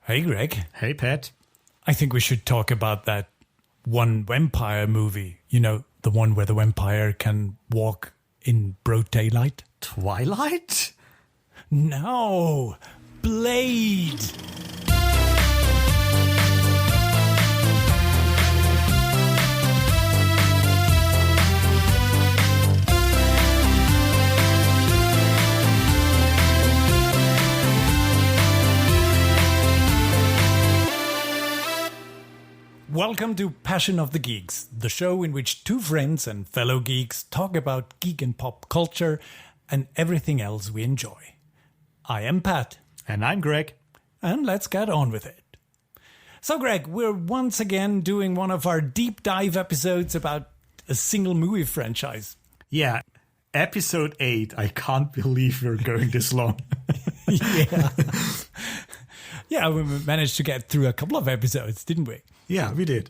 Hey, Greg. Hey, Pat. I think we should talk about that one vampire movie. You know, the one where the vampire can walk in broad daylight? Twilight? No, Blade. Welcome to Passion of the Geeks, the show in which two friends and fellow geeks talk about geek and pop culture and everything else we enjoy. I am Pat. And I'm Greg. And let's get on with it. So, Greg, we're once again doing one of our deep dive episodes about a single movie franchise. Yeah, episode 8. I can't believe we're going this long. Yeah. Yeah, we managed to get through a couple of episodes, didn't we? Yeah, we did.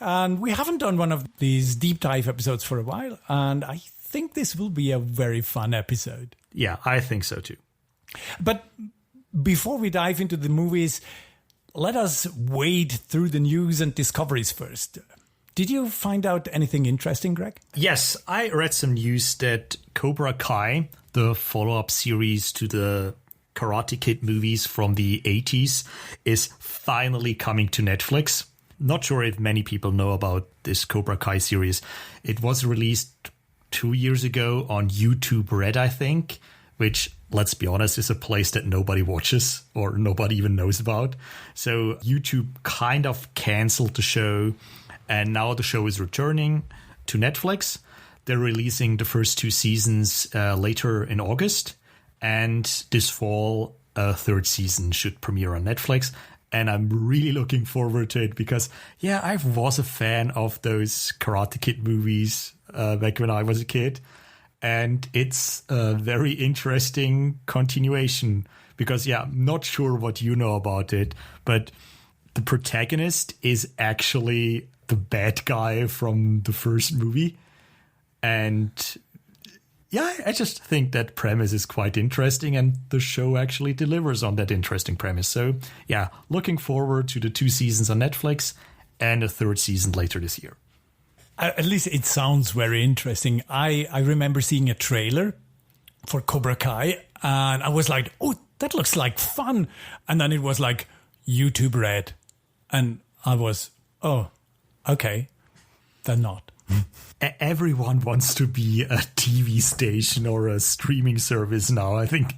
And we haven't done one of these deep dive episodes for a while, and I think this will be a very fun episode. Yeah, I think so too. But before we dive into the movies, let us wade through the news and discoveries first. Did you find out anything interesting, Greg? Yes, I read some news that Cobra Kai, the follow-up series to the Karate Kid movies from the 80s, is finally coming to Netflix. Not sure if many people know about this Cobra Kai series. It was released 2 years ago on YouTube Red, I think, which, let's be honest, is a place that nobody watches or nobody even knows about. So YouTube kind of canceled the show, and now the show is returning to Netflix. They're releasing the first 2 seasons later in August. And this fall, a 3rd season should premiere on Netflix. And I'm really looking forward to it because, yeah, I was a fan of those Karate Kid movies back when I was a kid. And it's a very interesting continuation because, yeah, I'm not sure what you know about it, but the protagonist is actually the bad guy from the first movie. And yeah, I just think that premise is quite interesting, and the show actually delivers on that interesting premise. So, yeah, looking forward to the 2 seasons on Netflix and a 3rd season later this year. At least it sounds very interesting. I remember seeing a trailer for Cobra Kai, and I was like, oh, that looks like fun. And then it was like YouTube Red. And I was, oh, okay, then not. Everyone wants to be a TV station or a streaming service now. I think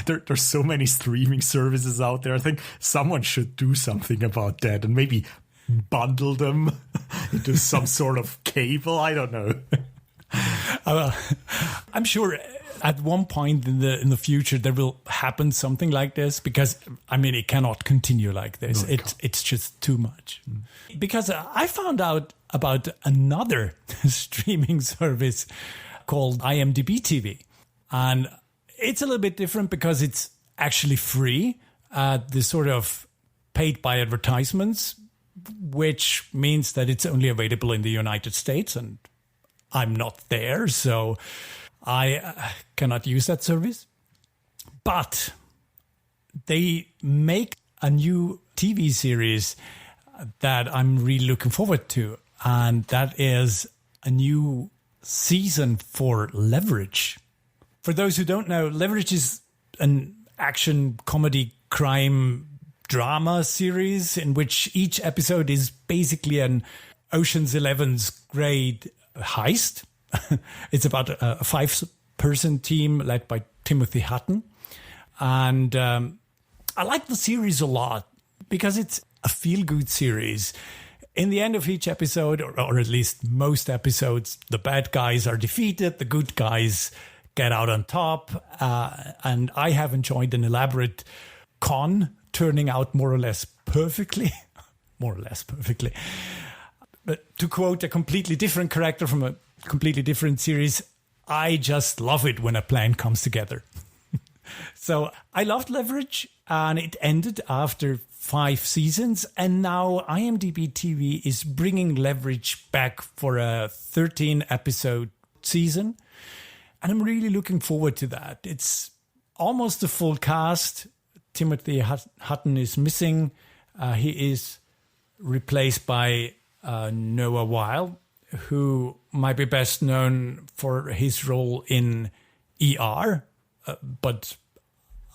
there's so many streaming services out there. I think someone should do something about that and maybe bundle them into some sort of cable. I don't know. I'm sure at one point in the future there will happen something like this because, I mean, it cannot continue like this. No, it's just too much. Because I found out about another streaming service called IMDB TV. And it's a little bit different because it's actually free. This sort of paid by advertisements, which means that it's only available in the United States. And I'm not there, so I cannot use that service. But they make a new TV series that I'm really looking forward to. And that is a new season for Leverage. For those who don't know, Leverage is an action, comedy, crime, drama series in which each episode is basically an Ocean's 11's grade heist. It's about a 5-person team led by Timothy Hutton. And I like the series a lot because it's a feel-good series. In the end of each episode, or at least most episodes, the bad guys are defeated, the good guys get out on top. And I have enjoyed an elaborate con turning out more or less perfectly. More or less perfectly. But to quote a completely different character from a completely different series, I just love it when a plan comes together. So I loved Leverage, and it ended after 5 seasons, and now IMDB TV is bringing Leverage back for a 13-episode season, and I'm really looking forward to that. It's almost a full cast. Timothy Hutton is missing. He is replaced by Noah Weil, who might be best known for his role in ER, but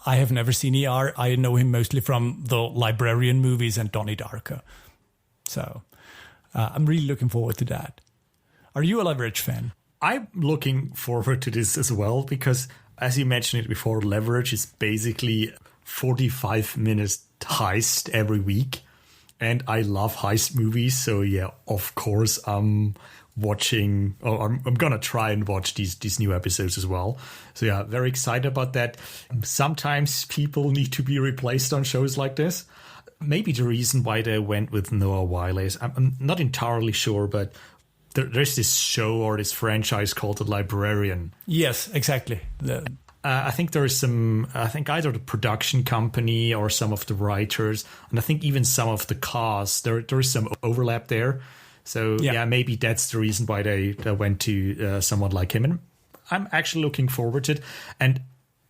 I have never seen ER. I know him mostly from the Librarian movies and Donnie Darko. So I'm really looking forward to that. Are you a Leverage fan? I'm looking forward to this as well because, as you mentioned it before, Leverage is basically 45 minutes heist every week. And I love heist movies. So, yeah, of course, I'm watching, I'm going to try and watch these new episodes as well. So, yeah, very excited about that. Sometimes people need to be replaced on shows like this. Maybe the reason why they went with Noah Weil is, I'm not entirely sure, but there's this show or this franchise called The Librarian. Yes, exactly. I think there is some, either the production company or some of the writers, and I think even some of the cast, there is some overlap there. So, yeah, maybe that's the reason why they went to someone like him. And I'm actually looking forward to it. And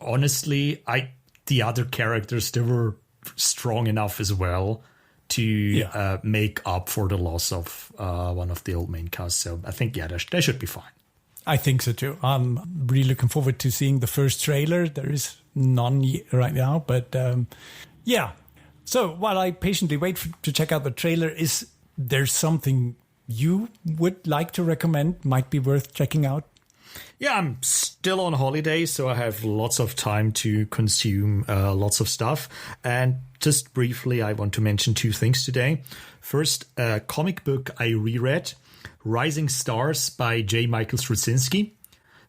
honestly, the other characters, they were strong enough as well to make up for the loss of one of the old main cast. So I think, they should be fine. I think so too. I'm really looking forward to seeing the first trailer. There is none right now, but yeah. So while I patiently wait to check out the trailer, is there something you would like to recommend might be worth checking out? Yeah, I'm still on holiday, so I have lots of time to consume lots of stuff. And just briefly, I want to mention two things today. First, a comic book I reread, Rising Stars by J. Michael Straczynski.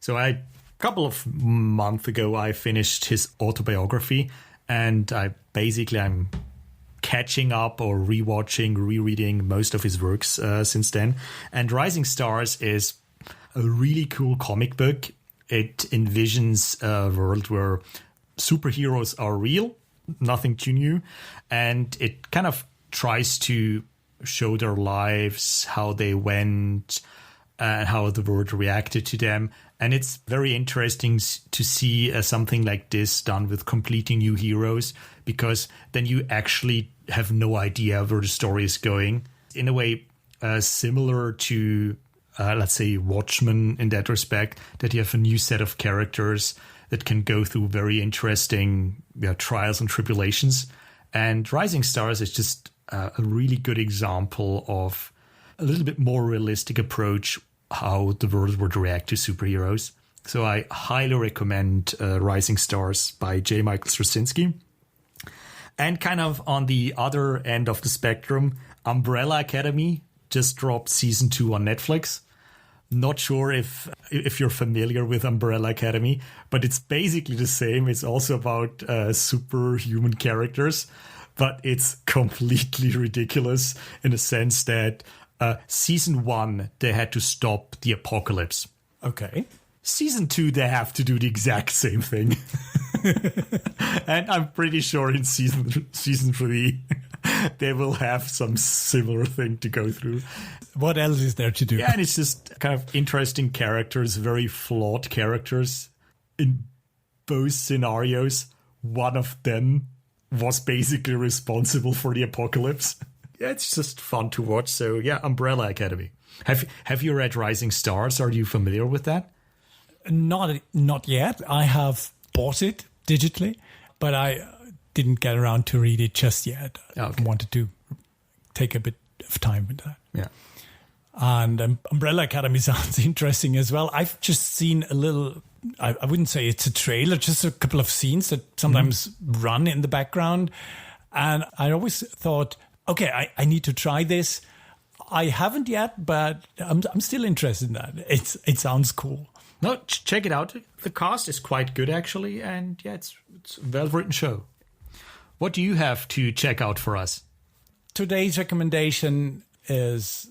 So a couple of months ago, I finished his autobiography, and I'm catching up or rereading most of his works since then. And Rising Stars is a really cool comic book. It envisions a world where superheroes are real, nothing too new, and it kind of tries to show their lives, how they went, and how the world reacted to them. And it's very interesting to see something like this done with completely new heroes, because then you actually have no idea where the story is going. In a way, similar to, let's say, Watchmen in that respect, that you have a new set of characters that can go through very interesting trials and tribulations. And Rising Stars is just a really good example of a little bit more realistic approach how the world would react to superheroes. So I highly recommend Rising Stars by J. Michael Straczynski. And kind of on the other end of the spectrum, Umbrella Academy just dropped season 2 on Netflix. Not sure if you're familiar with Umbrella Academy, but it's basically the same. It's also about superhuman characters, but it's completely ridiculous in the sense that season 1, they had to stop the apocalypse. Okay. Season 2, they have to do the exact same thing. And I'm pretty sure in season 3, they will have some similar thing to go through. What else is there to do? Yeah, and it's just kind of interesting characters, very flawed characters. In both scenarios, one of them was basically responsible for the apocalypse. Yeah, it's just fun to watch. So yeah, Umbrella Academy. Have you read Rising Stars? Are you familiar with that? Not yet. I have bought it digitally, but I didn't get around to read it just yet. Okay. I wanted to take a bit of time with that. Yeah. And Umbrella Academy sounds interesting as well. I've just seen a little, I wouldn't say it's a trailer, just a couple of scenes that sometimes run in the background. And I always thought, okay, I need to try this. I haven't yet, but I'm still interested in that. It sounds cool. No, check it out. The cast is quite good, actually. And yeah, it's a well-written show. What do you have to check out for us? Today's recommendation is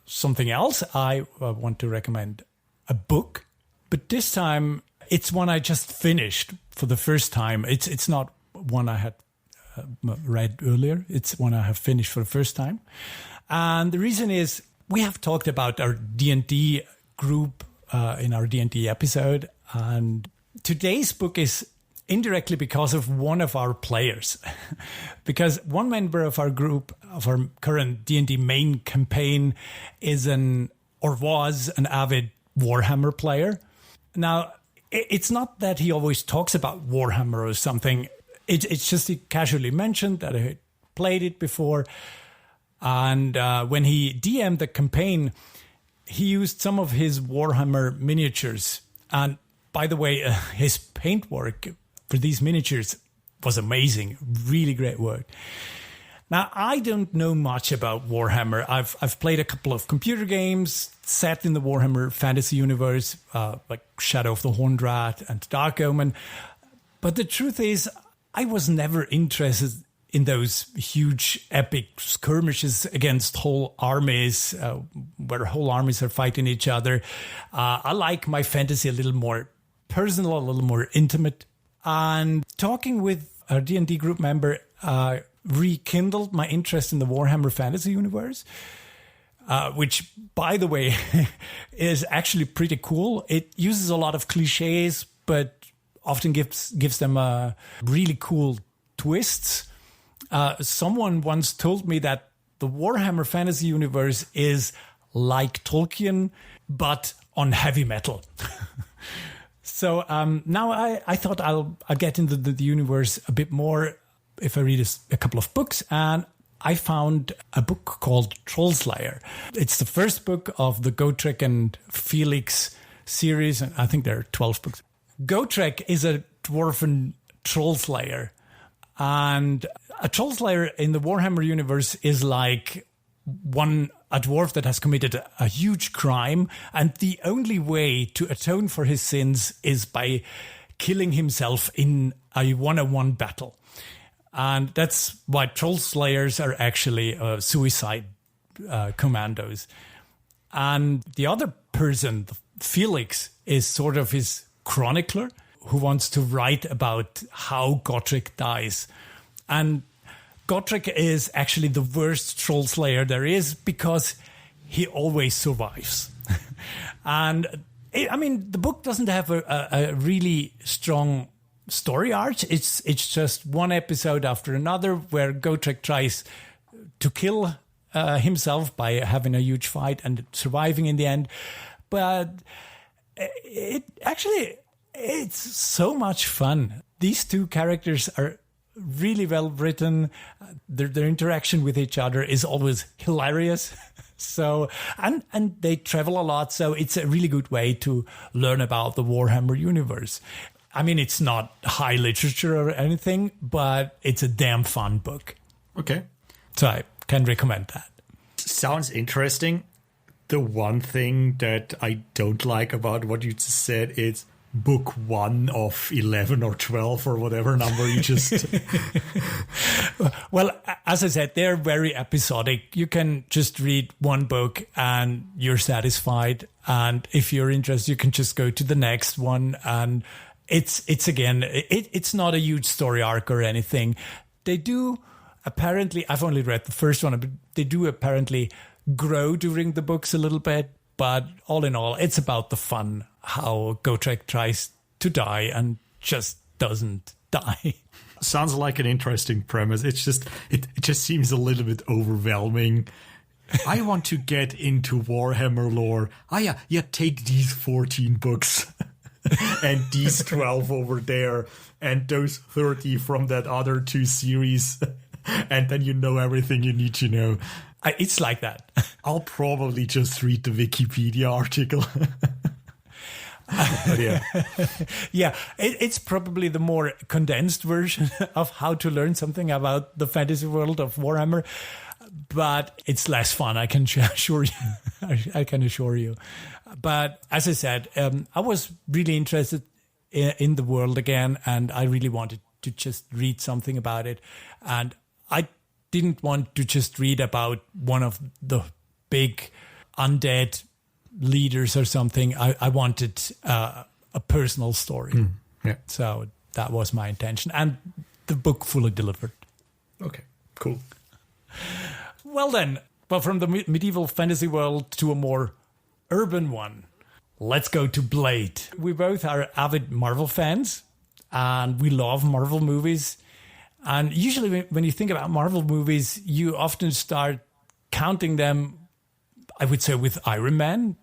something else. I want to recommend a book, but this time it's one I just finished for the first time. It's not one I had read earlier. It's one I have finished for the first time. And the reason is we have talked about our D&D group in our D&D episode. And today's book is indirectly because of one of our players. Because one member of our group, of our current D&D main campaign, was an avid Warhammer player. Now, it's not that he always talks about Warhammer or something. It's just he casually mentioned that he played it before. And when he DM'd the campaign, he used some of his Warhammer miniatures. And by the way, his paintwork for these miniatures was amazing. Really great work. Now, I don't know much about Warhammer. I've played a couple of computer games set in the Warhammer fantasy universe, like Shadow of the Horned Rat and Dark Omen. But the truth is, I was never interested in those huge epic skirmishes against whole armies, where whole armies are fighting each other. I like my fantasy a little more personal, a little more intimate. And talking with our D&D group member rekindled my interest in the Warhammer fantasy universe, which, by the way, is actually pretty cool. It uses a lot of cliches, but often gives them really cool twists. Someone once told me that the Warhammer fantasy universe is like Tolkien, but on heavy metal. So now I thought I'll get into the universe a bit more if I read a couple of books, and I found a book called Trollslayer. It's the first book of the Gotrek and Felix series, and I think there are 12 books. Gotrek is a dwarven trollslayer, and a trollslayer in the Warhammer universe is like a dwarf that has committed a huge crime, and the only way to atone for his sins is by killing himself in a one-on-one battle. And that's why troll slayers are actually suicide commandos. And the other person, Felix, is sort of his chronicler who wants to write about how Gotrek dies. And Gotrek is actually the worst troll slayer there is because he always survives. And the book doesn't have a really strong story arc. It's just one episode after another where Gotrek tries to kill himself by having a huge fight and surviving in the end. But it's so much fun. These two characters are really well written. Their interaction with each other is always hilarious. So, and they travel a lot. So it's a really good way to learn about the Warhammer universe. I mean, it's not high literature or anything, but it's a damn fun book. Okay. So I can recommend that. Sounds interesting. The one thing that I don't like about what you just said is book 1 of 11 or 12 or whatever number you just... Well, as I said, they're very episodic. You can just read one book and you're satisfied. And if you're interested, you can just go to the next one. And it's not a huge story arc or anything. They do apparently, I've only read the first one, but they do apparently grow during the books a little bit. But all in all, it's about the fun, how Gotrek tries to die and just doesn't die. Sounds like an interesting premise. It just seems a little bit overwhelming. I want to get into Warhammer lore. Take these 14 books and these 12 over there and those 30 from that other 2 series. And then you know everything you need to know. It's like that. I'll probably just read the Wikipedia article. Yeah, it's probably the more condensed version of how to learn something about the fantasy world of Warhammer, but it's less fun, I can assure you. I can assure you. But as I said, I was really interested in the world again, and I really wanted to just read something about it. And I didn't want to just read about one of the big undead leaders or something. I wanted a personal story. Yeah. So that was my intention. And the book fully delivered. Okay, cool. Well then, from the medieval fantasy world to a more urban one, let's go to Blade. We both are avid Marvel fans. and we love Marvel movies. And usually when you think about Marvel movies, you often start counting them, I would say, with Iron Man.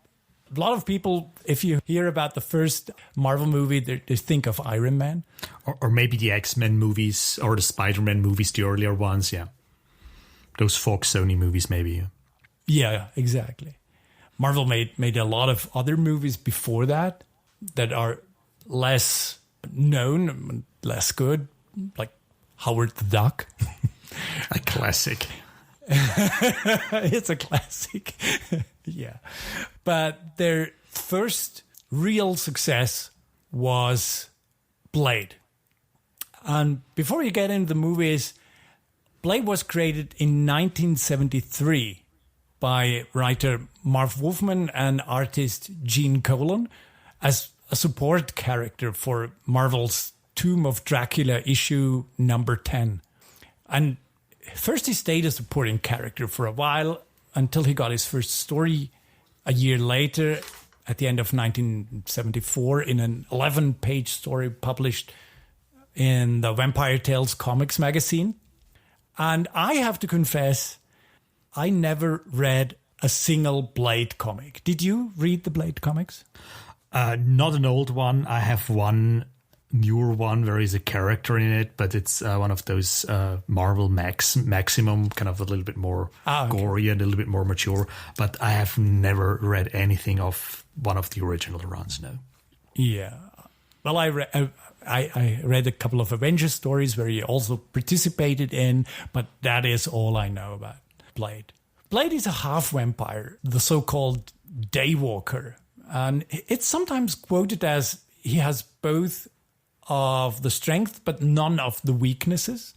A lot of people, if you hear about the first Marvel movie, they think of Iron Man. Or maybe the X-Men movies or the Spider-Man movies, the earlier ones, yeah. Those Fox Sony movies, maybe. Yeah, exactly. Marvel made a lot of other movies before that are less known, less good, like Howard the Duck. A classic. It's a classic. Yeah. But their first real success was Blade. And before you get into the movies, Blade was created in 1973 by writer Marv Wolfman and artist Gene Colan as a support character for Marvel's Tomb of Dracula issue number 10. And first he stayed a supporting character for a while until he got his first story a year later at the end of 1974 in an 11-page story published in the Vampire Tales Comics magazine. And I have to confess, I never read a single Blade comic. Did you read the Blade comics? Not an old one. I have one newer one where is a character in it, but it's one of those Marvel Maximum, kind of a little bit more gory and a little bit more mature. But I have never read anything of one of the original runs, no. Yeah. Well, I read a couple of Avengers stories where he also participated in, but that is all I know about Blade. Blade is a half-vampire, the so-called Daywalker. And it's sometimes quoted as he has both of the strength, but none of the weaknesses,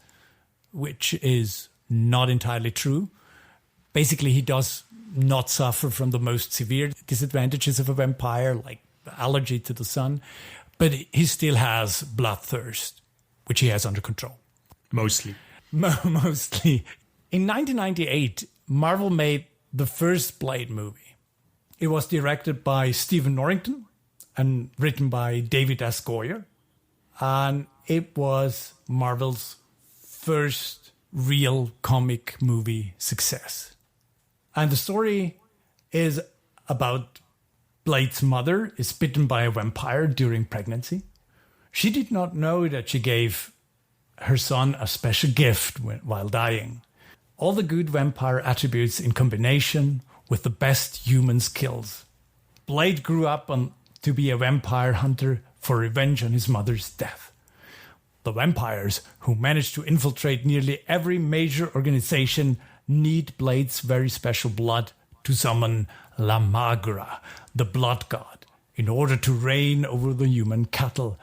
which is not entirely true. Basically, he does not suffer from the most severe disadvantages of a vampire, like allergy to the sun, but he still has bloodthirst, which he has under control. Mostly. Mostly. In 1998, Marvel made the first Blade movie. It was directed by Stephen Norrington and written by David S. Goyer. And it was Marvel's first real comic movie success. And the story is about Blade's mother is bitten by a vampire during pregnancy. She did not know that she gave her son a special gift while dying. All the good vampire attributes in combination with the best human skills. Blade grew up to be a vampire hunter for revenge on his mother's death. The vampires, who managed to infiltrate nearly every major organization, need Blade's very special blood to summon La Magra, the blood god, in order to reign over the human cattle,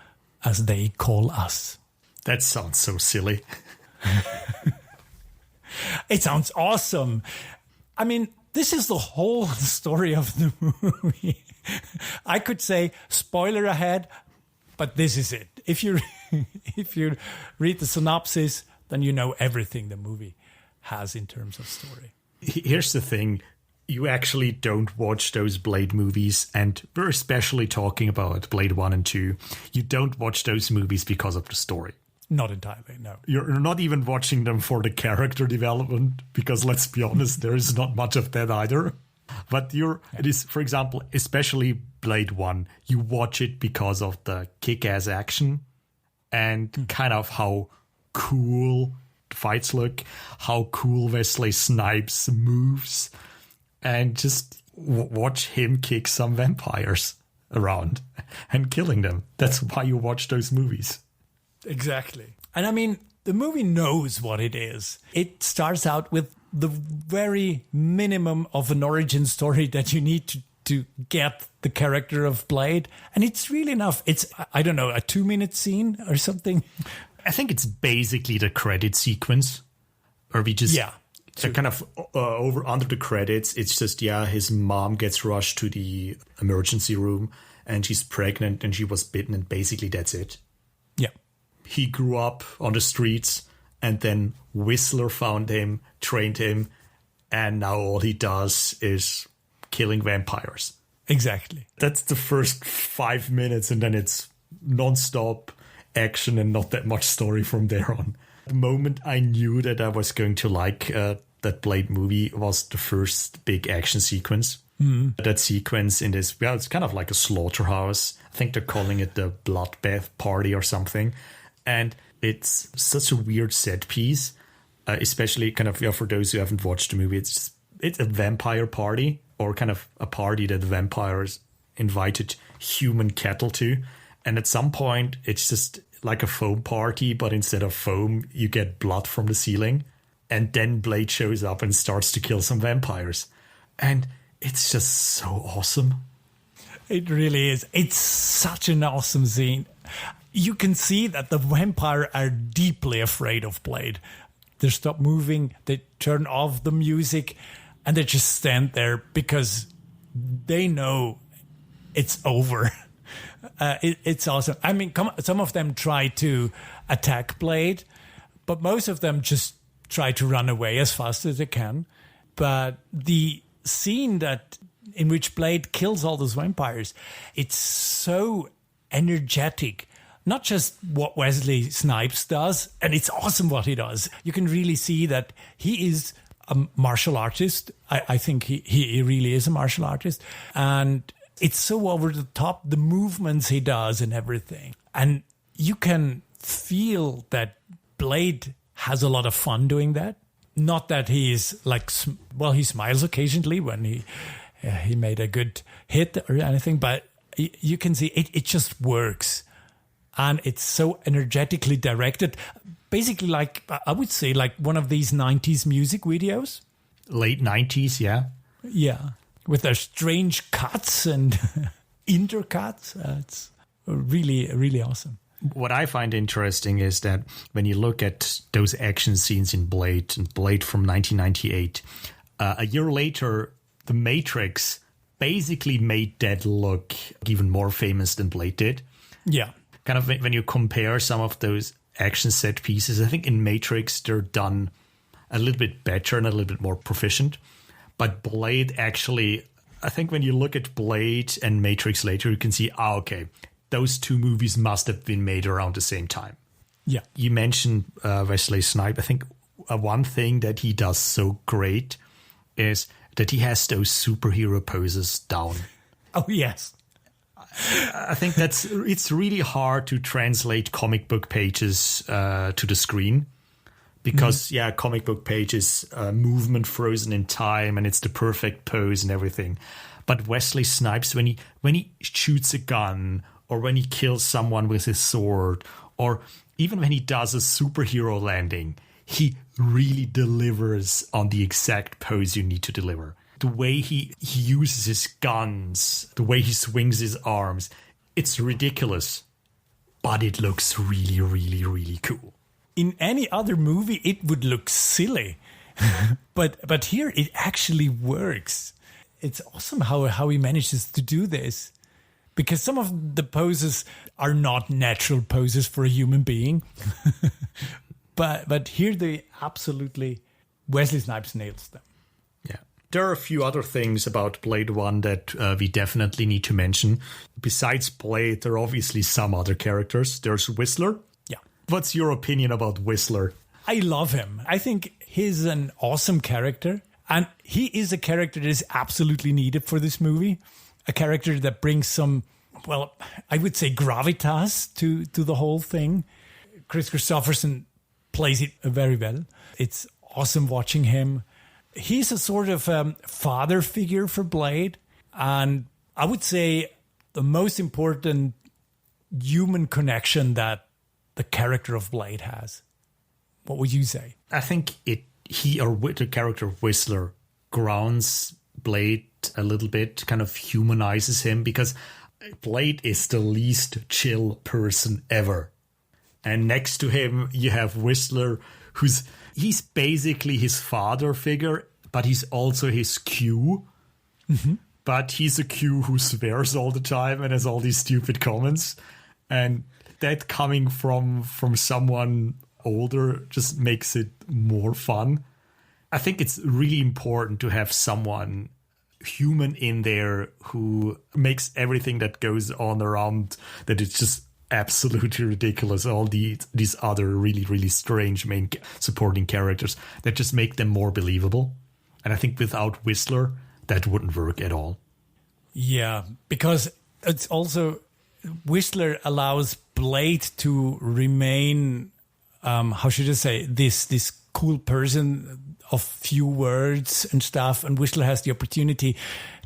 as they call us. That sounds so silly. It sounds awesome. I mean, this is the whole story of the movie. I could say, spoiler ahead, but this is it. If you read the synopsis, then you know everything the movie has in terms of story. Here's the thing. You actually don't watch those Blade movies, and we're especially talking about Blade 1 and 2. You don't watch those movies because of the story. Not entirely, no. You're not even watching them for the character development, because let's be honest, there is not much of that either. But it is, for example, especially Blade 1, you watch it because of the kick-ass action and kind of how cool the fights look, how cool Wesley Snipes moves, and just watch him kick some vampires around and killing them. That's why you watch those movies. Exactly. And I mean, the movie knows what it is. It starts out with the very minimum of an origin story that you need to get the character of Blade. And it's really enough. It's, I don't know, a 2-minute scene or something. I think it's basically the credit sequence where we just kind of under the credits. It's just, his mom gets rushed to the emergency room and she's pregnant and she was bitten, and basically that's it. Yeah. He grew up on the streets, and then Whistler found him, trained him, and now all he does is killing vampires. Exactly. That's the first 5 minutes, and then it's nonstop. action and not that much story from there on. The moment I knew that I was going to like that Blade movie was the first big action sequence. That sequence in this, it's kind of like a slaughterhouse. I think they're calling it the bloodbath party or something. And it's such a weird set piece, especially kind of for those who haven't watched the movie. It's a vampire party, or kind of a party that vampires invited human cattle to. And at some point, it's just like a foam party, but instead of foam, you get blood from the ceiling. And then Blade shows up and starts to kill some vampires. And it's just so awesome. It really is. It's such an awesome scene. You can see that the vampire are deeply afraid of Blade. They stop moving, they turn off the music, and they just stand there because they know it's over. It's awesome. I mean, some of them try to attack Blade, but most of them just try to run away as fast as they can. But the scene in which Blade kills all those vampires, it's so energetic. Not just what Wesley Snipes does, and it's awesome what he does. You can really see that he is a martial artist. I think he really is a martial artist. And it's so over the top, the movements he does and everything. And you can feel that Blade has a lot of fun doing that. Not that he's like, well, he smiles occasionally when he made a good hit or anything, but you can see it just works. And it's so energetically directed. Basically, like, I would say, like one of these 90s music videos. Late 90s, yeah. Yeah. With their strange cuts and intercuts. It's really, really awesome. What I find interesting is that when you look at those action scenes in Blade, and Blade from 1998, a year later, The Matrix basically made that look even more famous than Blade did. Yeah. Kind of when you compare some of those action set pieces, I think in Matrix they're done a little bit better and a little bit more proficient. But Blade actually, I think when you look at Blade and Matrix later, you can see, okay, those two movies must have been made around the same time. Yeah. You mentioned Wesley Snipes. I think one thing that he does so great is that he has those superhero poses down. Oh, yes. I think it's really hard to translate comic book pages to the screen because, comic book pages, movement frozen in time, and it's the perfect pose and everything. But Wesley Snipes, when he shoots a gun, or when he kills someone with his sword, or even when he does a superhero landing, he really delivers on the exact pose you need to deliver. The way he uses his guns, the way he swings his arms, it's ridiculous. But it looks really, really, really cool. In any other movie, it would look silly. but here, it actually works. It's awesome how he manages to do this. Because some of the poses are not natural poses for a human being. but here they absolutely, Wesley Snipes nails them. Yeah. There are a few other things about Blade 1 that we definitely need to mention. Besides Blade, there are obviously some other characters. There's Whistler. Yeah. What's your opinion about Whistler? I love him. I think he's an awesome character. And he is a character that is absolutely needed for this movie. A character that brings some, well, I would say gravitas to the whole thing. Chris Christopherson plays it very well. It's awesome watching him. He's a sort of father figure for Blade. And I would say the most important human connection that the character of Blade has. What would you say? I think the character Whistler grounds Blade a little bit, kind of humanizes him, because Blade is the least chill person ever. And next to him, you have Whistler, he's basically his father figure, but he's also his Q. Mm-hmm. But he's a Q who swears all the time and has all these stupid comments. And that coming from someone older just makes it more fun. I think it's really important to have someone human in there who makes everything that goes on around that it's just absolutely ridiculous. All these other really, really strange supporting characters that just make them more believable. And I think without Whistler, that wouldn't work at all. Yeah, because it's also Whistler allows Blade to remain, how should I say, this cool person of few words and stuff. And Whistler has the opportunity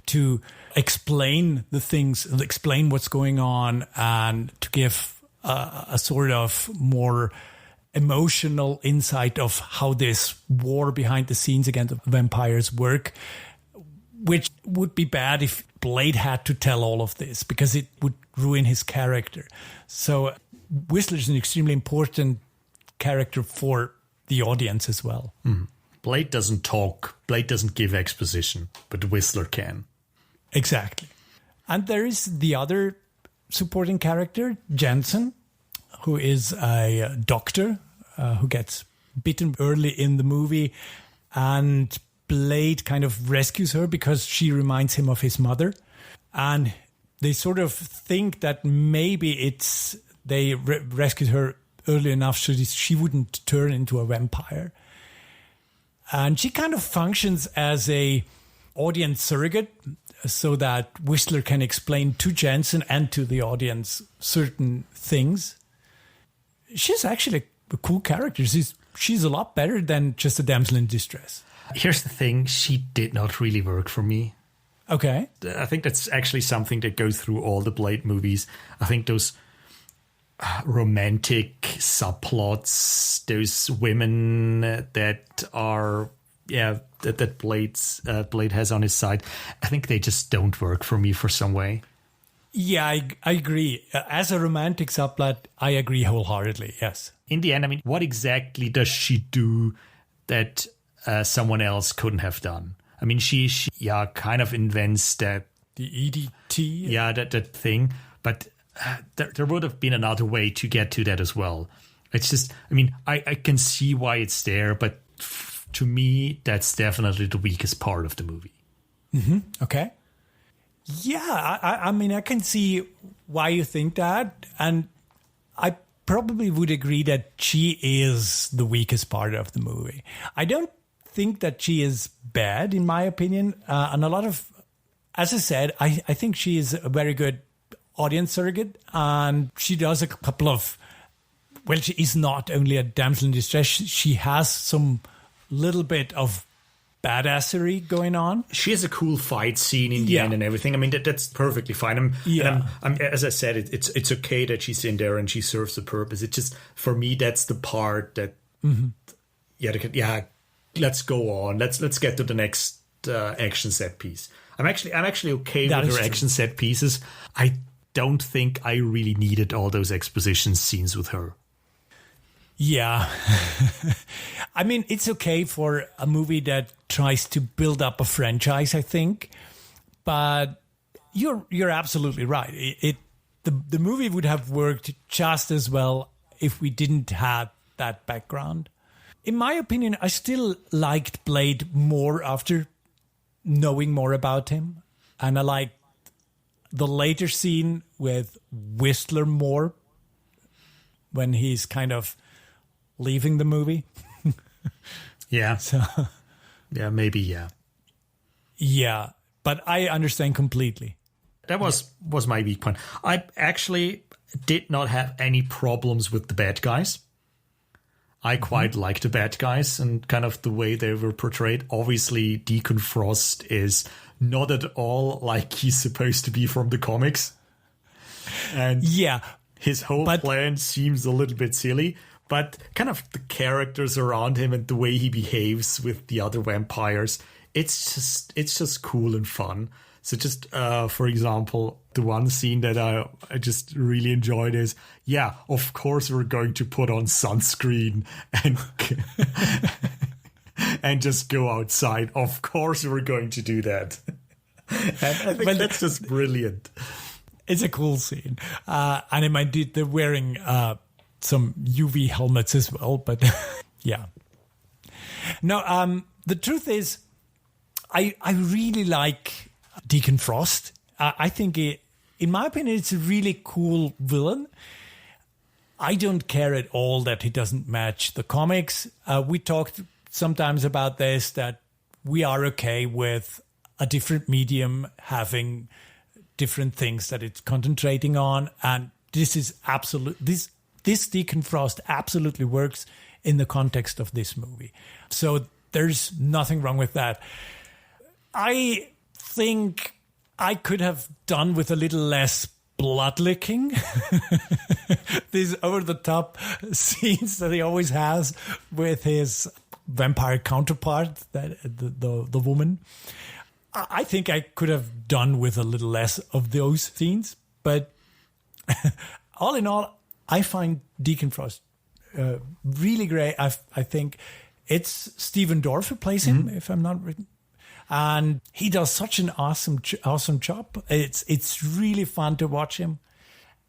to explain the things, explain what's going on, and to give a sort of more emotional insight of how this war behind the scenes against vampires work, which would be bad if Blade had to tell all of this, because it would ruin his character. So Whistler is an extremely important character for the audience as well. Mm. Blade doesn't talk, Blade doesn't give exposition, but Whistler can. Exactly. And there is the other supporting character, Jensen, who is a doctor who gets bitten early in the movie, and Blade kind of rescues her because she reminds him of his mother. And they sort of think that maybe they rescued her early enough so she wouldn't turn into a vampire. And she kind of functions as a audience surrogate, so that Whistler can explain to Jensen and to the audience certain things. She's actually a cool character. She's a lot better than just a damsel in distress. Here's the thing. She did not really work for me. Okay. I think that's actually something that goes through all the Blade movies. I think those romantic subplots, those women that are... that Blade has on his side, I think they just don't work for me for some way. Yeah, I agree. As a romantic subplot, I agree wholeheartedly, yes. In the end, I mean, what exactly does she do that someone else couldn't have done? I mean, she kind of invents that... The EDT? Yeah, that thing. But there would have been another way to get to that as well. It's just, I mean, I can see why it's there, but... to me, that's definitely the weakest part of the movie. Mm-hmm. Okay. Yeah, I mean, I can see why you think that. And I probably would agree that she is the weakest part of the movie. I don't think that she is bad, in my opinion. And a lot of, as I said, I think she is a very good audience surrogate. And she does a couple of, well, she is not only a damsel in distress. She has some... little bit of badassery going on. She has a cool fight scene in the end and everything. I mean, that's perfectly fine. I'm, as I said, it's okay that she's in there and she serves a purpose. It's just, for me, that's the part that, let's go on. Let's get to the next action set piece. I'm actually okay with her action set pieces. I don't think I really needed all those exposition scenes with her. Yeah. I mean, it's okay for a movie that tries to build up a franchise, I think. But you're absolutely right. The movie would have worked just as well if we didn't have that background. In my opinion, I still liked Blade more after knowing more about him. And I liked the later scene with Whistler more when he's kind of leaving the movie. Yeah. So, yeah, maybe, yeah. Yeah, but I understand completely. That was my weak point. I actually did not have any problems with the bad guys. I quite like the bad guys and kind of the way they were portrayed. Obviously, Deacon Frost is not at all like he's supposed to be from the comics. And his whole plan seems a little bit silly. But kind of the characters around him and the way he behaves with the other vampires, it's just cool and fun. So just, for example, the one scene that I just really enjoyed is, of course we're going to put on sunscreen and and just go outside. Of course we're going to do that. And I think that's just brilliant. It's a cool scene. And in my they're wearing... some UV helmets as well, but yeah. No, the truth is, I really like Deacon Frost. I think, in my opinion, it's a really cool villain. I don't care at all that he doesn't match the comics. We talked sometimes about this, that we are okay with a different medium having different things that it's concentrating on. And this is this Deacon Frost absolutely works in the context of this movie. So there's nothing wrong with that. I think I could have done with a little less blood licking. These over-the-top scenes that he always has with his vampire counterpart, that the woman. I think I could have done with a little less of those scenes. But all in all, I find Deacon Frost really great. I think it's Stephen Dorff who plays him, if I'm not written. And he does such an awesome job. It's really fun to watch him.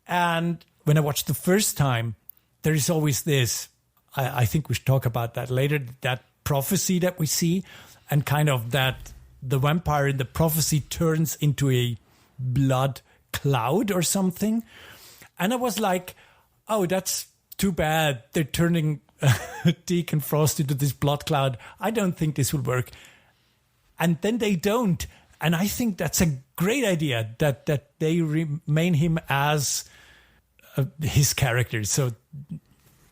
And when I watched the first time, there is always this, I think we should talk about that later, that prophecy that we see, and kind of that the vampire in the prophecy turns into a blood cloud or something. And I was like, oh, that's too bad. They're turning Deacon Frost into this blood cloud. I don't think this will work. And then they don't. And I think that's a great idea, that they remain him as his character. So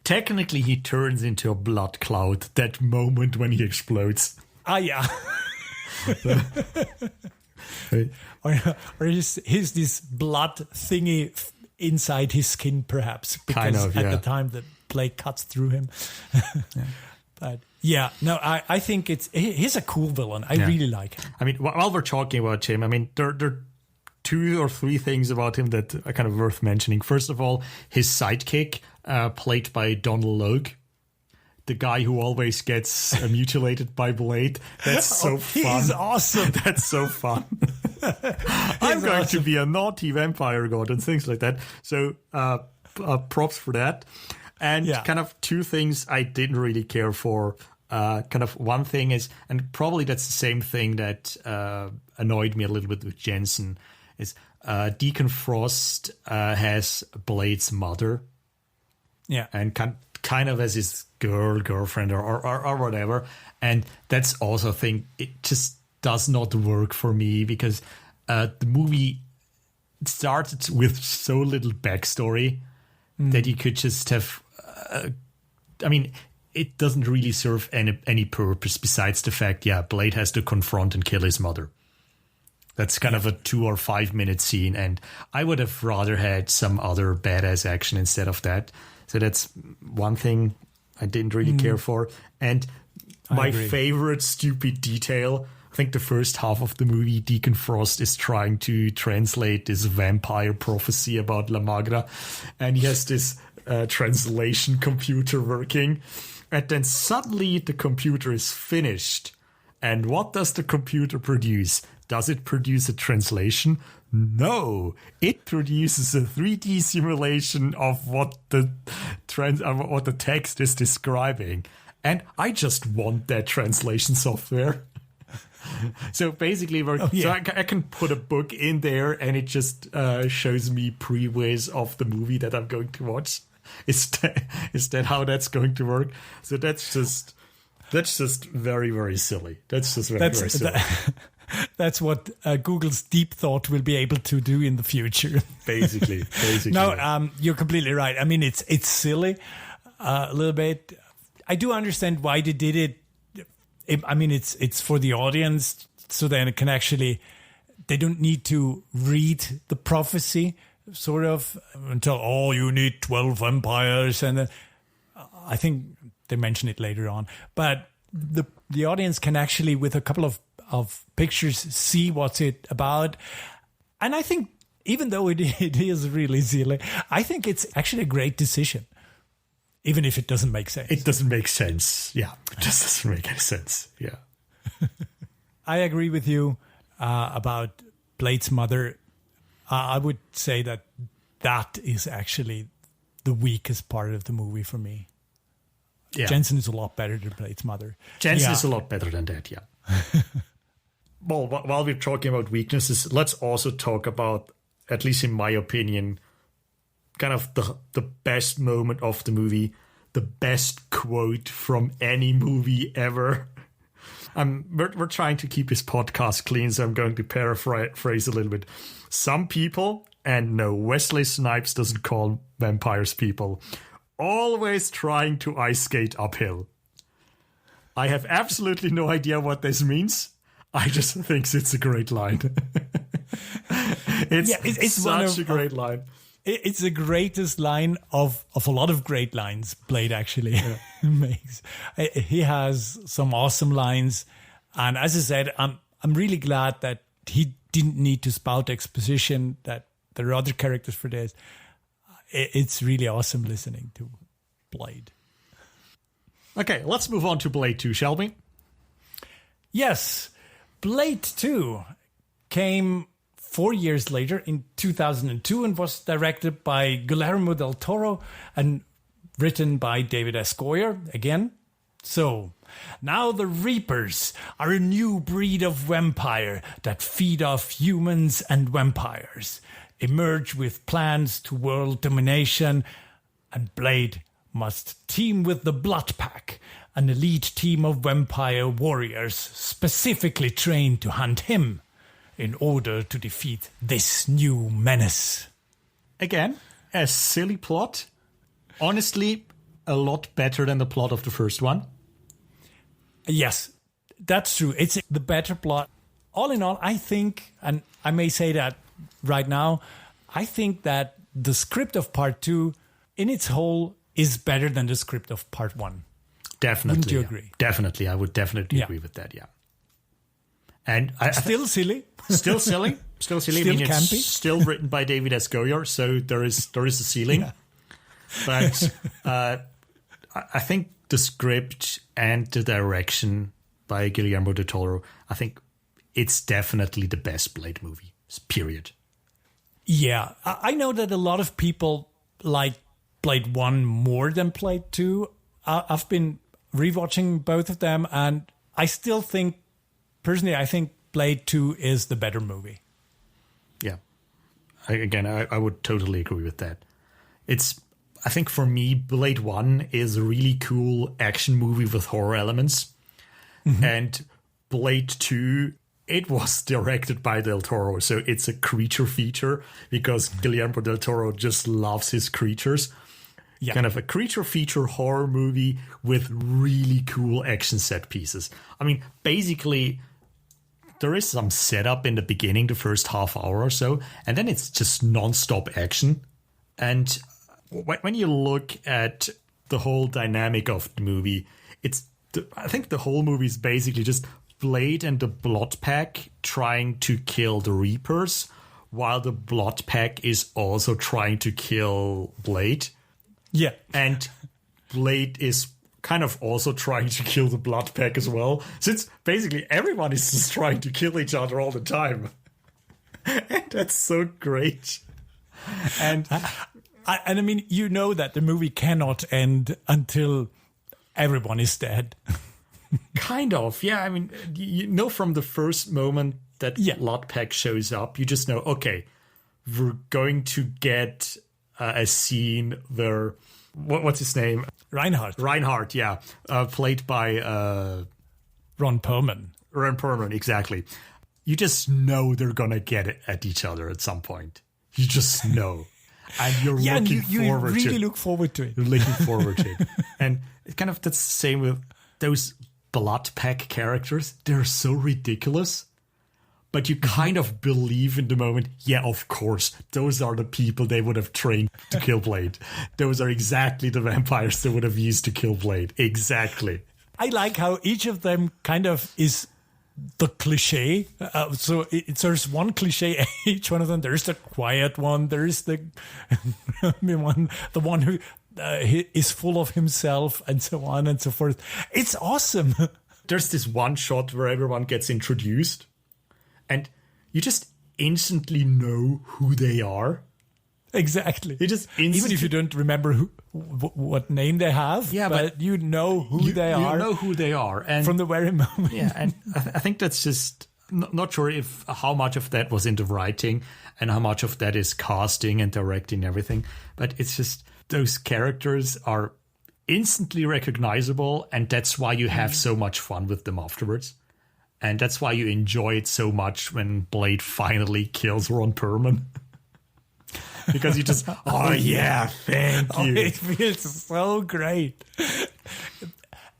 technically he turns into a blood cloud that moment when he explodes. Yeah. or he's this blood thingy inside his skin, perhaps. Because kind of, at the time the blade cuts through him. But yeah, no, I think he's a cool villain. I really like him. I mean, while we're talking about him, I mean, there are 2 or 3 things about him that are kind of worth mentioning. First of all, his sidekick, played by Donald Logue, the guy who always gets mutilated by Blade. That's so fun. He's awesome. That's so fun. I'm going to be a naughty vampire god and things like that. So props for that. And kind of 2 things I didn't really care for. Kind of one thing is, and probably that's the same thing that annoyed me a little bit with Jensen, is Deacon Frost has Blade's mother. Yeah. And kind of as his girlfriend or whatever. And that's also a thing, it just does not work for me, because the movie started with so little backstory that you could just have... I mean, it doesn't really serve any purpose besides the fact, Blade has to confront and kill his mother. That's kind of a 2 or 5 minute scene, and I would have rather had some other badass action instead of that. So that's one thing I didn't really care for. And my favorite stupid detail, I think the first half of the movie, Deacon Frost is trying to translate this vampire prophecy about La Magra, and he has this translation computer working, and then suddenly the computer is finished. And what does the computer produce? Does it produce a translation? No, it produces a 3D simulation of what the text is describing. And I just want that translation software. So basically, so I can put a book in there, and it just shows me pre-whiz of the movie that I'm going to watch. Is that how that's going to work? So that's just very, very silly. That's just very silly. That's what Google's Deep Thought will be able to do in the future. Basically. No, you're completely right. I mean, it's silly a little bit. I do understand why they did it. I mean, it's for the audience, so then it can actually, they don't need to read the prophecy sort of until, you need 12 vampires. And I think they mention it later on. But the audience can actually, with a couple of pictures, see what's it about. And I think, even though it is really silly, I think it's actually a great decision. Even if it doesn't make sense. It doesn't make sense. Yeah. It just doesn't make any sense. Yeah. I agree with you about Blade's mother. I would say that is actually the weakest part of the movie for me. Yeah. Jensen is a lot better than Blade's mother. Jensen is a lot better than that, yeah. Well, while we're talking about weaknesses, let's also talk about, at least in my opinion, kind of the best moment of the movie, the best quote from any movie ever. We're trying to keep this podcast clean, so I'm going to paraphrase a little bit. Some people, and no, Wesley Snipes doesn't call vampires people, always trying to ice skate uphill. I have absolutely no idea what this means. I just think it's a great line. It's such a great line. It's the greatest line of a lot of great lines Blade actually makes. He has some awesome lines. And as I said, I'm really glad that he didn't need to spout exposition, that there are other characters for this. It's really awesome listening to Blade. Okay, let's move on to Blade 2, shall we? Yes. Blade 2 came 4 years later in 2002 and was directed by Guillermo del Toro and written by David S. Goyer again. So, now the Reapers are a new breed of vampire that feed off humans and vampires, emerge with plans to world domination, and Blade must team with the Blood Pack, an elite team of vampire warriors specifically trained to hunt him, in order to defeat this new menace. Again, a silly plot. Honestly, a lot better than the plot of the first one. Yes, that's true. It's the better plot. All in all, I think, and I may say that right now, I think that the script of part 2 in its whole is better than the script of part 1. Definitely. Wouldn't you agree? Definitely. I would definitely agree with that, yeah. And still silly. Still silly. Still silly. Still I mean, campy. It's still written by David S. Goyer, so there is a ceiling. Yeah. But I think the script and the direction by Guillermo del Toro, I think it's definitely the best Blade movie, period. Yeah. I know that a lot of people like Blade 1 more than Blade 2. I've been rewatching both of them, and I still think, personally, I think Blade 2 is the better movie. Yeah. I would totally agree with that. I think for me, Blade 1 is a really cool action movie with horror elements. Mm-hmm. And Blade 2, it was directed by Del Toro. So it's a creature feature because Guillermo del Toro just loves his creatures. Yeah. Kind of a creature feature horror movie with really cool action set pieces. I mean, basically, there is some setup in the beginning, the first half hour or so, and then it's just non-stop action. And when you look at the whole dynamic of the movie, I think the whole movie is basically just Blade and the Blood Pack trying to kill the Reapers, while the Blood Pack is also trying to kill Blade. Yeah. And Blade is kind of also trying to kill the Blood Pack as well, since basically everyone is just trying to kill each other all the time. And that's so great. And I mean, you know that the movie cannot end until everyone is dead. Kind of, yeah. I mean, you know, from the first moment that Blood Pack shows up, you just know, okay, we're going to get a scene where, what's his name? Reinhardt, yeah. Played by Ron Perlman. Ron Perlman, exactly. You just know they're going to get it at each other at some point. You just know. And you're looking forward to it. You really look forward to it. You're looking forward to it. And it's kind of that's the same with those Blood Pack characters. They're so ridiculous. But you kind of believe in the moment, yeah, of course, those are the people they would have trained to kill Blade. Those are exactly the vampires they would have used to kill Blade. Exactly. I like how each of them kind of is the cliche. So there's one cliche each one of them. There's the quiet one. There's the one who is full of himself, and so on and so forth. It's awesome. There's this one shot where everyone gets introduced, and you just instantly know who they are. Exactly. You just even if you don't remember what name they have, but you know who they are. You know who they are, and from the very moment. Yeah, and I think that's just not sure if how much of that was in the writing and how much of that is casting and directing and everything. But it's just those characters are instantly recognizable, and that's why you have so much fun with them afterwards. And that's why you enjoy it so much when Blade finally kills Ron Perlman. Because you just, oh yeah, thank you. It feels so great.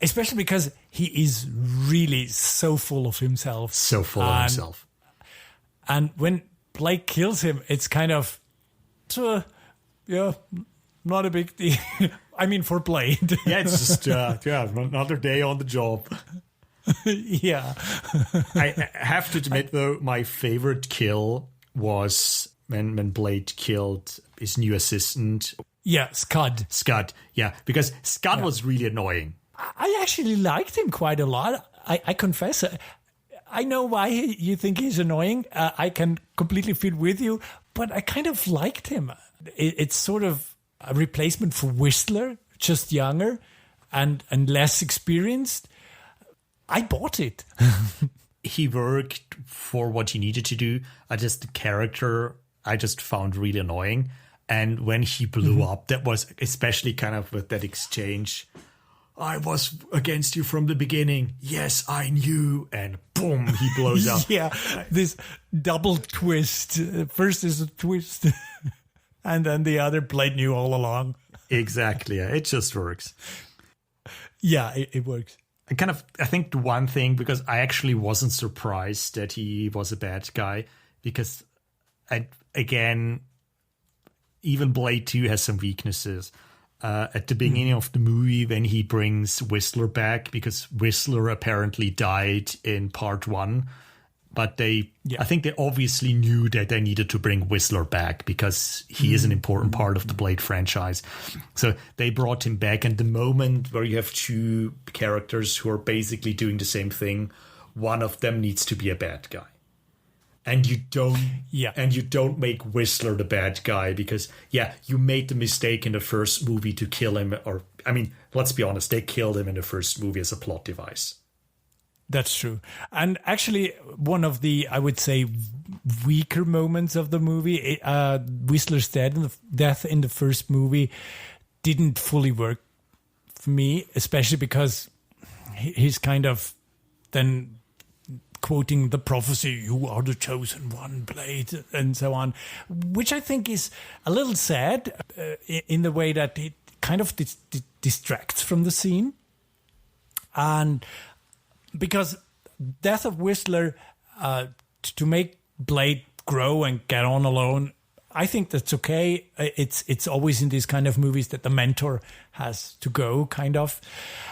Especially because he is really so full of himself. So full of himself. And when Blade kills him, it's kind of, not a big deal. I mean, for Blade. Yeah, it's just, another day on the job. Yeah. I have to admit, though, my favorite kill was when Blade killed his new assistant. Yeah, Scud. Yeah, because Scud was really annoying. I actually liked him quite a lot. I confess. I know why you think he's annoying. I can completely feel with you, but I kind of liked him. It's sort of a replacement for Whistler, just younger and less experienced. I bought it. He worked for what he needed to do. The character I just found really annoying. And when he blew up, that was especially kind of with that exchange. I was against you from the beginning. Yes, I knew. And boom, he blows up. Yeah, this double twist. First is a twist. And then the other Blade knew all along. Exactly. Yeah. It just works. Yeah, it works. I think the one thing, because I actually wasn't surprised that he was a bad guy, because again, even Blade 2 has some weaknesses. At the beginning of the movie, when he brings Whistler back, because Whistler apparently died in part 1, but I think they obviously knew that they needed to bring Whistler back because he is an important part of the Blade franchise. So they brought him back, and the moment where you have two characters who are basically doing the same thing, one of them needs to be a bad guy. And you don't make Whistler the bad guy because, you made the mistake in the first movie to kill him. Let's be honest, they killed him in the first movie as a plot device. That's true. And actually, one of the, I would say, weaker moments of the movie, Whistler's death in the first movie didn't fully work for me, especially because he's kind of then quoting the prophecy, "You are the chosen one, Blade," and so on, which I think is a little sad in the way that it kind of distracts from the scene. And because death of Whistler, to make Blade grow and get on alone, I think that's okay. It's always in these kind of movies that the mentor has to go, kind of.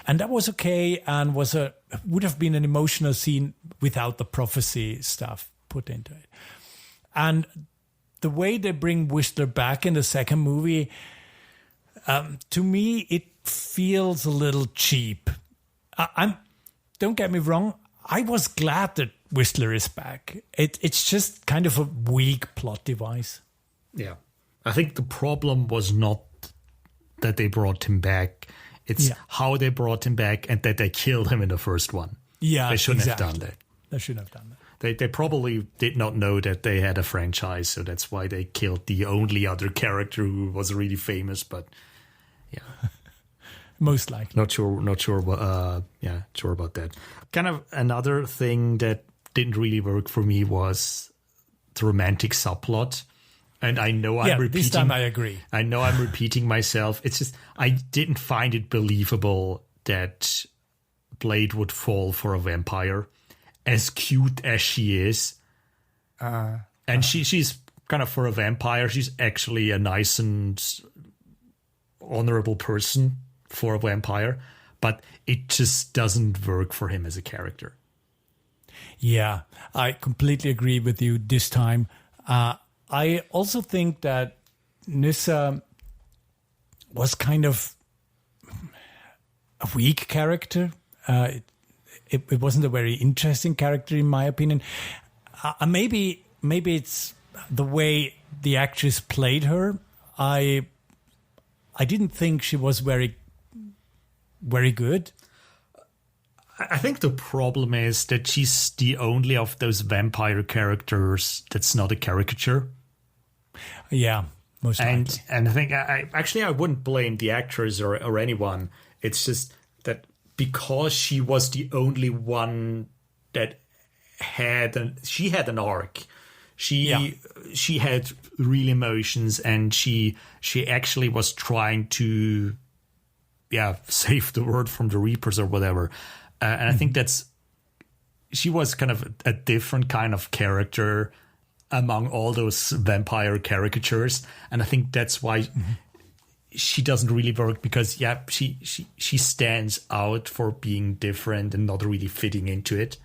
And that was okay, and would have been an emotional scene without the prophecy stuff put into it. And the way they bring Whistler back in the second movie, to me, it feels a little cheap. Don't get me wrong, I was glad that Whistler is back. It's just kind of a weak plot device. Yeah. I think the problem was not that they brought him back. It's how they brought him back and that they killed him in the first one. Yeah, they shouldn't have done that. They shouldn't have done that. They probably did not know that they had a franchise, so that's why they killed the only other character who was really famous. But yeah, most likely. Not sure about that. Kind of another thing that didn't really work for me was the romantic subplot. And I know I'm repeating. This time I agree. I know I'm repeating myself. It's just I didn't find it believable that Blade would fall for a vampire, as cute as she is. And she's kind of, for a vampire, she's actually a nice and honorable person for a vampire, but it just doesn't work for him as a character. Yeah, I completely agree with you this time. I also think that Nyssa was kind of a weak character. It wasn't a very interesting character, in my opinion. Maybe it's the way the actress played her. I didn't think she was very, very good. I think the problem is that she's the only of those vampire characters that's not a caricature. Yeah, most likely. And I think I wouldn't blame the actress or anyone. It's just that because she was the only one that had an arc. She had real emotions, and she actually was trying to save the world from the Reapers or whatever. And I think she was kind of a different kind of character among all those vampire caricatures. And I think that's why she doesn't really work, because she stands out for being different and not really fitting into it.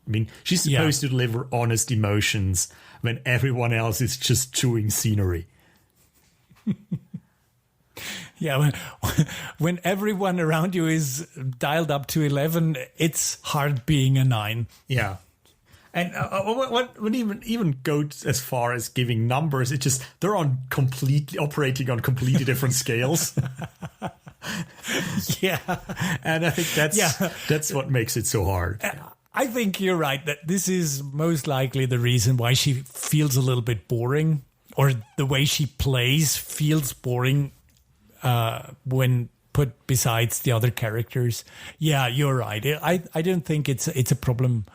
I mean, she's supposed to deliver honest emotions when everyone else is just chewing scenery. Yeah, when everyone around you is dialed up to 11, it's hard being a 9. Yeah. And I wouldn't even go as far as giving numbers. It's just they're operating on completely different scales. Yeah. And I think that's what makes it so hard. I think you're right that this is most likely the reason why she feels a little bit boring, or the way she plays feels boring when put besides the other characters. Yeah, you're right. I don't think it's a problem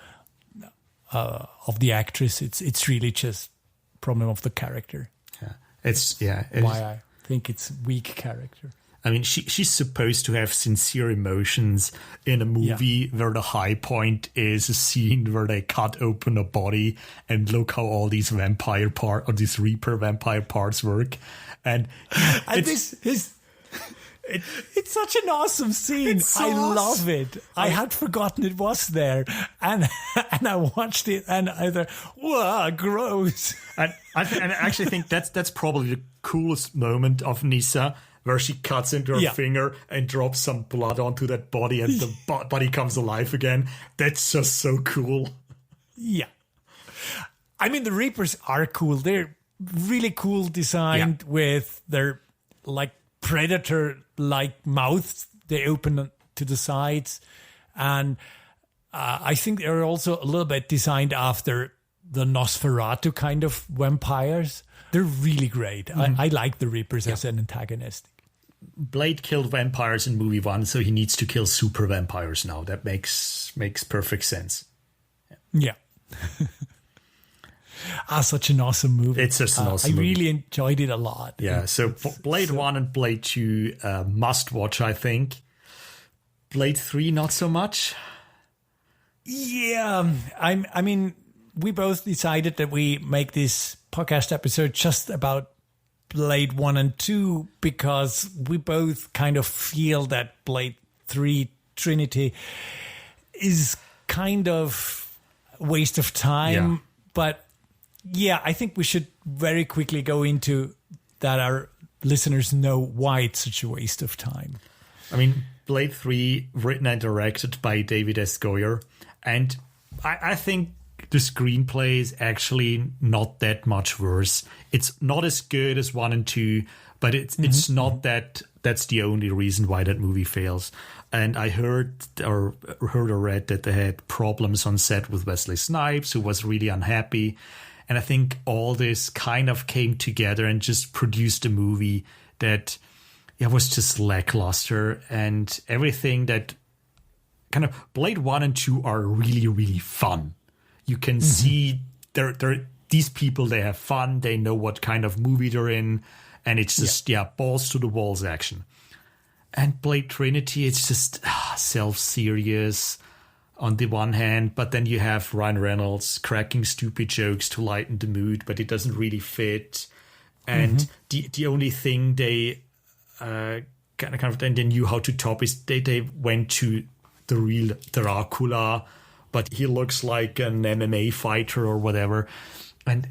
of the actress. It's really just a problem of the character. Yeah, why I think it's weak character. I mean, she's supposed to have sincere emotions in a movie where the high point is a scene where they cut open a body and look how all these these Reaper vampire parts work. And it's such an awesome scene. I love it. I had forgotten it was there, and I watched it, and I thought, "Wow, gross!" And I actually think that's probably the coolest moment of Nissa, where she cuts into her finger and drops some blood onto that body, and the body comes alive again. That's just so cool. Yeah, I mean, the Reapers are cool. They're really cool designed with their like predator-like mouths. They open to the sides, and I think they're also a little bit designed after the Nosferatu kind of vampires. They're really great. I like the Reapers as an antagonist. Blade killed vampires in movie 1, so he needs to kill super vampires now. That makes perfect sense. Yeah. Such an awesome movie. It's just an awesome movie. I really enjoyed it a lot. Yeah, so Blade 1 and Blade 2 must watch, I think. Blade 3, not so much. Yeah, I mean, we both decided that we make this podcast episode just about Blade 1 and 2 because we both kind of feel that Blade 3 Trinity is kind of a waste of time. Yeah. But yeah, I think we should very quickly go into that our listeners know why it's such a waste of time. I mean, Blade 3, written and directed by David S. Goyer. And I think the screenplay is actually not that much worse. It's not as good as 1 and 2, but it's not that's the only reason why that movie fails. And I heard or read that they had problems on set with Wesley Snipes, who was really unhappy. And I think all this kind of came together and just produced a movie that was just lackluster, and everything that kind of Blade 1 and 2 are really, really fun. You can see they're these people, they have fun, they know what kind of movie they're in, and it's just balls to the walls action. And Blade Trinity, it's just self-serious on the one hand, but then you have Ryan Reynolds cracking stupid jokes to lighten the mood, but it doesn't really fit. And the only thing they kind of then they knew how to top is they went to the real Dracula, but he looks like an MMA fighter or whatever. And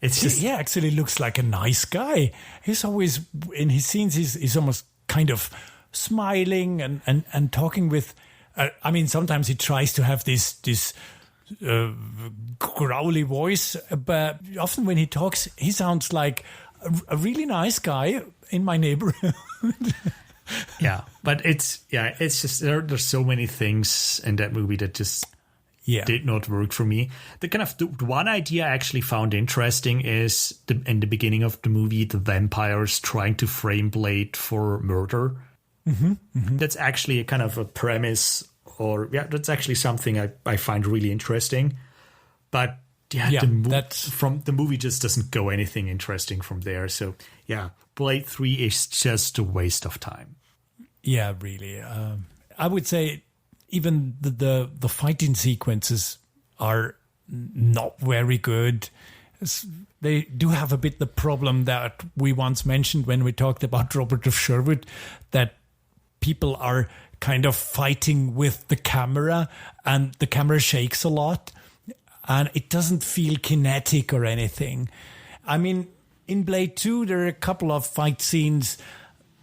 it's just... He actually looks like a nice guy. He's always, in his scenes, he's almost kind of smiling and talking with... I mean, sometimes he tries to have this growly voice, but often when he talks, he sounds like a really nice guy in my neighborhood. Yeah, but it's just there's so many things in that movie that just did not work for me. The one idea I actually found interesting is in the beginning of the movie, the vampires trying to frame Blade for murder. That's actually a kind of a premise, that's actually something I find really interesting. But the movie just doesn't go anything interesting from there. So Blade 3 is just a waste of time. Yeah, really. I would say even the fighting sequences are not very good. They do have a bit the problem that we once mentioned when we talked about Robert of Sherwood, that people are kind of fighting with the camera and the camera shakes a lot and it doesn't feel kinetic or anything. I mean, in Blade 2, there are a couple of fight scenes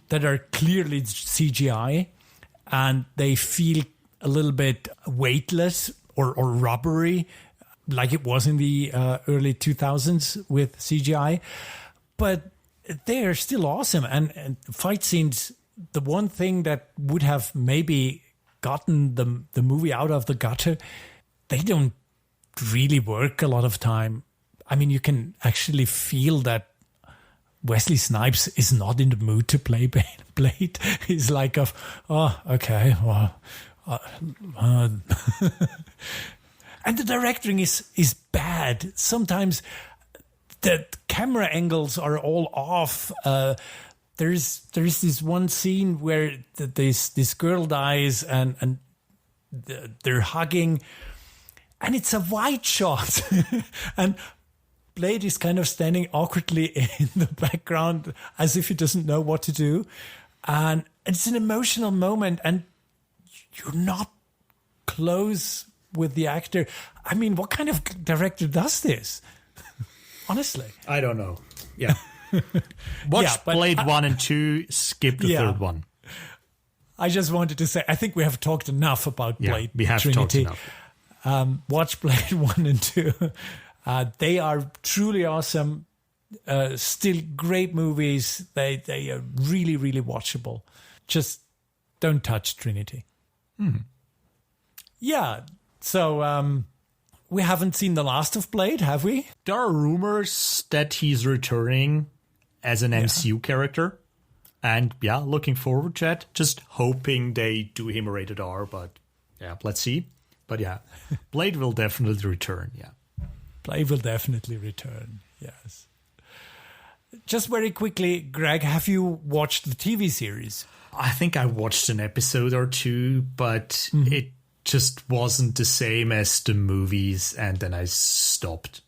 that are clearly CGI and they feel a little bit weightless or rubbery, like it was in the early 2000s with CGI. But they are still awesome. And fight scenes, the one thing that would have maybe gotten the movie out of the gutter, they don't really work a lot of time. I mean, you can actually feel that Wesley Snipes is not in the mood to play Blade. He's like, okay, well... and the directing is bad. Sometimes the camera angles are all off. There's this one scene where this girl dies and they're hugging, and it's a wide shot, and Blade is kind of standing awkwardly in the background as if he doesn't know what to do, and it's an emotional moment, and you're not close with the actor. I mean, what kind of director does this? Honestly. I don't know. Yeah. Watch Blade 1 and 2, skip the third one. I just wanted to say, I think we have talked enough about Blade we have Trinity. talked enough. Watch Blade 1 and 2. They are truly awesome. Still great movies. They are really, really watchable. Just don't touch Trinity. Yeah, so we haven't seen the last of Blade, have we? There are rumors that he's returning as an MCU character. And looking forward to it. Just hoping they do him rated R, but let's see. But Blade will definitely return, Blade will definitely return, yes. Just very quickly, Greg, have you watched the TV series? I think I watched an episode or two, but it just wasn't the same as the movies, and then I stopped.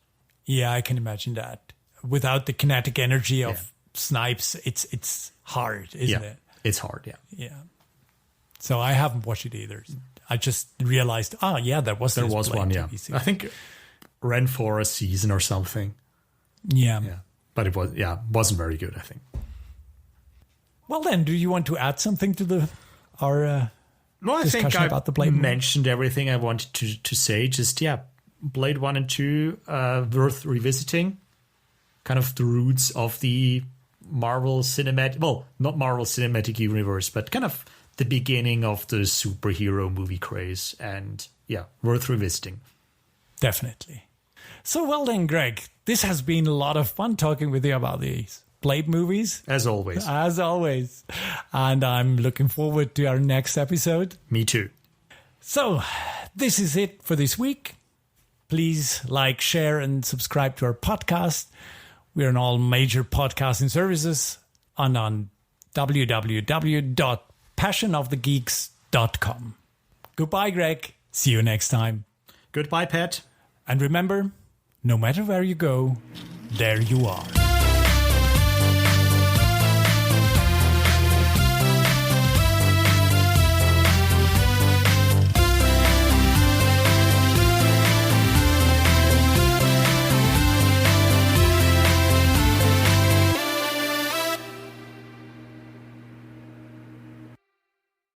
Yeah, I can imagine that. Without the kinetic energy of Snipes, it's hard, isn't it? It's hard, Yeah. So I haven't watched it either. I just realized, there was one, TV series. I think ran for a season or something. Yeah. But it wasn't very good, I think. Well, then, do you want to add something to our discussion about the Blade? Mentioned everything I wanted to say. Just, Blade 1 and 2, worth revisiting. Kind of the roots of the Marvel Cinematic... Well, not Marvel Cinematic Universe, but kind of the beginning of the superhero movie craze. And, worth revisiting. Definitely. So, well then, Greg, this has been a lot of fun talking with you about these Blade movies. As always. And I'm looking forward to our next episode. Me too. So, this is it for this week. Please like, share, and subscribe to our podcast. We're on all major podcasting services and on www.passionofthegeeks.com. Goodbye, Greg. See you next time. Goodbye, Pat. And remember, no matter where you go, there you are.